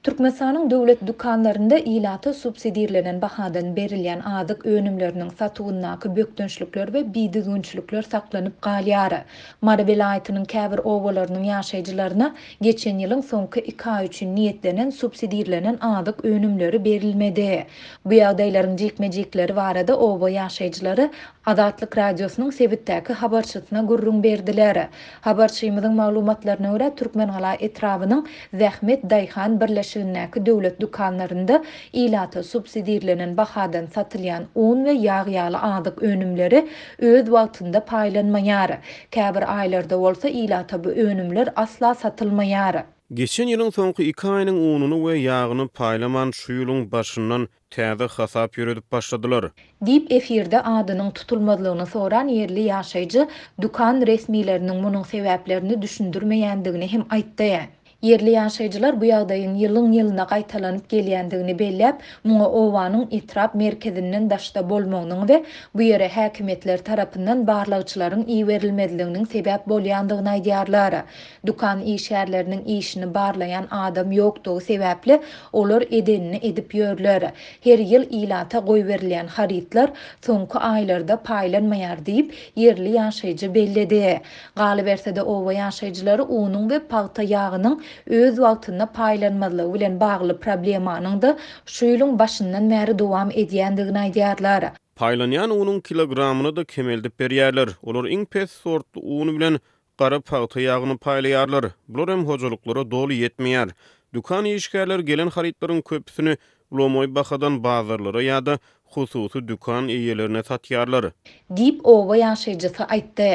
Türkmenistanyň döwlet dukanlarynda ilata subsidiýalenen bahadan berilýän adyk önümleriniň satywyndaky bökdünçlükler we bidiňçilikler saklanyp galýar. Mara vilayatynyň käbir owalarynyň ýaşaýjylaryna geçen ýylyň soňky 2 ay üçin niýetlenen subsidiýalenen adyk önümleri berilmedi. Bu ýagdaýlaryň jekmejekleri barada owa ýaşaýjylary Adatlyk radiosynyň sebitdäki habarçysyna gurrun berdiler. Habarçymyzyň maglumatlaryna görä Türkmenhala etrawynyň Zähmet Daýhan birleşigindäki döwlet dukanlarynda ilata subsidiýalenen bahadan satylýan un we ýağ ýaly adyk önümleri öz wagtynda paýlanmaýar. Käbir aýlarda bolsa ilata bu önümler asla satylmaýar. Geçen ýylyň soňky 2 aýynyň ununy we ýagyny paýlaman şu ýylyň başyndan täze hasap ýöredip başladylar. Dip efirde adynyň tutulmadylygyny soran ýerli ýaşaýjy dukan resmiýetleriniň munyň sebäplerini düşündirmeýändigini hem aýtdy. Yerli ýaşaýjylar bu ýagdaýyň ýylyň-ýylyna gaýtalanyp gelýändigini belläp, muňa owanyň etrap merkezinden daşda bolmagynyň we bu ýere häkimetler tarapyndan barlagçylaryň iý berilmediliginiň sebäp bolýandygyny aýdýarlar. Dukan işgärleriniň işini barlayan adam ýokdugy sebäpli olar edenini edip ýörler. Her ýyl ilata goý berilýän haritlar soňky aýlarda paýlanmaýar diýip yerli ýaşaýjy belledi. Galy bersede owa ýaşaýjylary unyň we paýta ýagynyň öz wagtynda paýlanmadylygy bilen bagly problemanyň da şu ýylyň başyndan bäri dowam edýändigini aýdýarlar. Paýlanýan unyň kilogramyny da kemeldip berýärler. Olar iň pes sortly uny bilen gara paýta ýagyny paýlaýarlar. Bular hem hojalyklara doly ýetmeýär. Dukan işgärler gelen haritlaryň köpüsini ulamoy bahadan bazarlara ýa-da hususy dukan eýelerine satýarlar. Dip owa ýaşaýjysy aýtdy.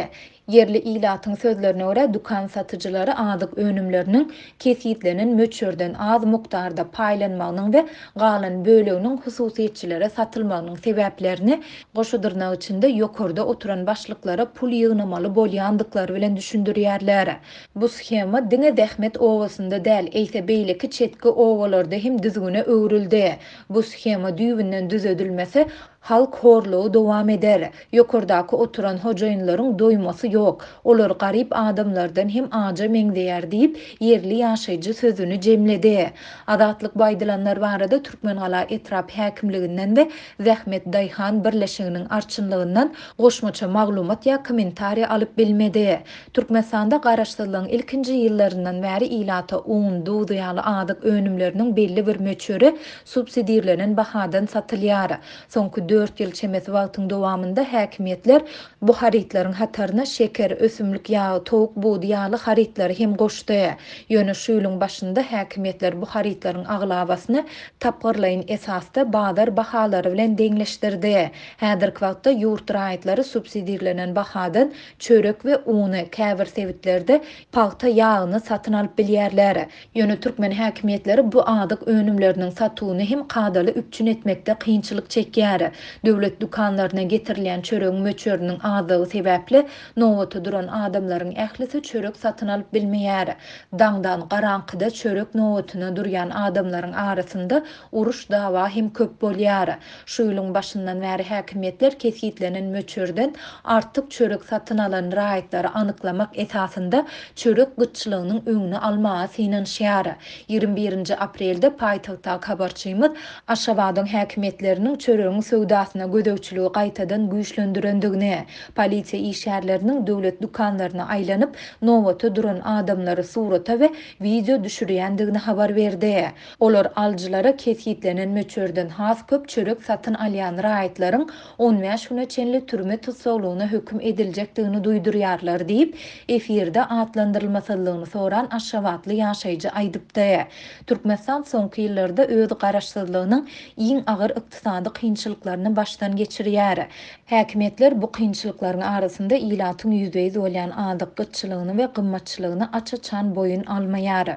Yerli ilatyň sözlerine görä dukan satyjylary adyk önümleriniň kesitlenen möçürden az mukdarda paýlanmagynyň we galan böleginiň hususiýetçilere satylmagynyň sebäplerini goşudyrnak içinde ýokarda oturan başlyklara pul ýygnamaly bolýandyklary bilen düşündirýärler. Bu schema diňe Zähmet owasynda däl, eýse beýleki çetki owalarda hem düzgüne öwrüldi. Bu schema düýbinden düzedilmese halk horluğu dowam eder. Ýokardaky oturan hojaýynlaryň doýmasy ýok. Olar garyp adamlardan hem aja meňdeýär diýip yerli ýaşaýjy sözüni jemledi. Adatlyk baýdylanlar barada Türkmenhala etrap häkimliginden we Zähmet Daýhan birleşiginiň arçynlygyndan goşmaça maglumat ýa kommentariýa alyp bilmedi. Türkmenistanda garaşdyrylan ilkinji ýyllaryndan bäri ilata un, duýdy ýaly adyk önümleriniň belli bir möçüri subsidiýalenen bahadan satylýar. Soňky 4 ýyl çemesi wagtyň dowamında häkimetler bu haritlaryň hatarına şeker, ösümlik ýagy, towuk buğdy ýaly haritlary hem goşdy. Ýöne şu ýylyň başynda häkimetler bu haritlaryň aglawasyny tapgyrlaýyn esasda bazar bahalary bilen deňleşdirdi. Häzirki wagtda ýurt raýatlary subsidiýalenen bahadan çörek we uny, käbir sewitlerde paýta ýagyny satyn alyp bilýärler. Ýöne türkmen häkimetleri bu adyk önümleriniň satywyny hem kadaly üpçün etmekde kynçylyk çekýär. Döwlet dukanlaryna getirilýän çörek möçüriniň azlygy sebäpli nowata duran adamlaryň ählisi çörek satyn alyp bilmeýär. Daňdan garankyda çörek nowatyna durýan adamlaryň arasynda uruş dawa hem köp bolýar. Şu ýylyň başyndan bäri häkimetler kesitlenen möçürden artyk çörek satyn alan raýatlary anyklamak esasynda çörek gyçylygynyň öňüni almaga synanýar. 21 aprelde paýtagtda habarçymyz Aşgabatyň häkimetleriniň çöregiň söwdasyna gödöwçüligi gaýtadan güýçlendirendigini, polisiýa işgärleriniň döwlet dukanlaryna aýlanyp nowata duran adamlary surata we video düşürýändigini habar berdi. Olar aljylara kesitlenen möçürden has köp çörek satyn alýan raýatlaryň 15 güne çenli türme tutsaglygyna höküm ediljekdigini duýdurýarlar diýip efirde atlandyrylmasalygyny soran Aşgabatly ýaşaýjy aýdypdy. Türkmenistan soňky ýyllarda öz garaşsyzlygynyň iň agyr ykdysady kynçylyklaryny başdan geçirýär. Häkimetler bu kynçylyklaryň arasynda ilatyň ýüzbeýiz bolýan adyk gyçylygyny we gymmatçylygyny aça-çan boyun almaýar.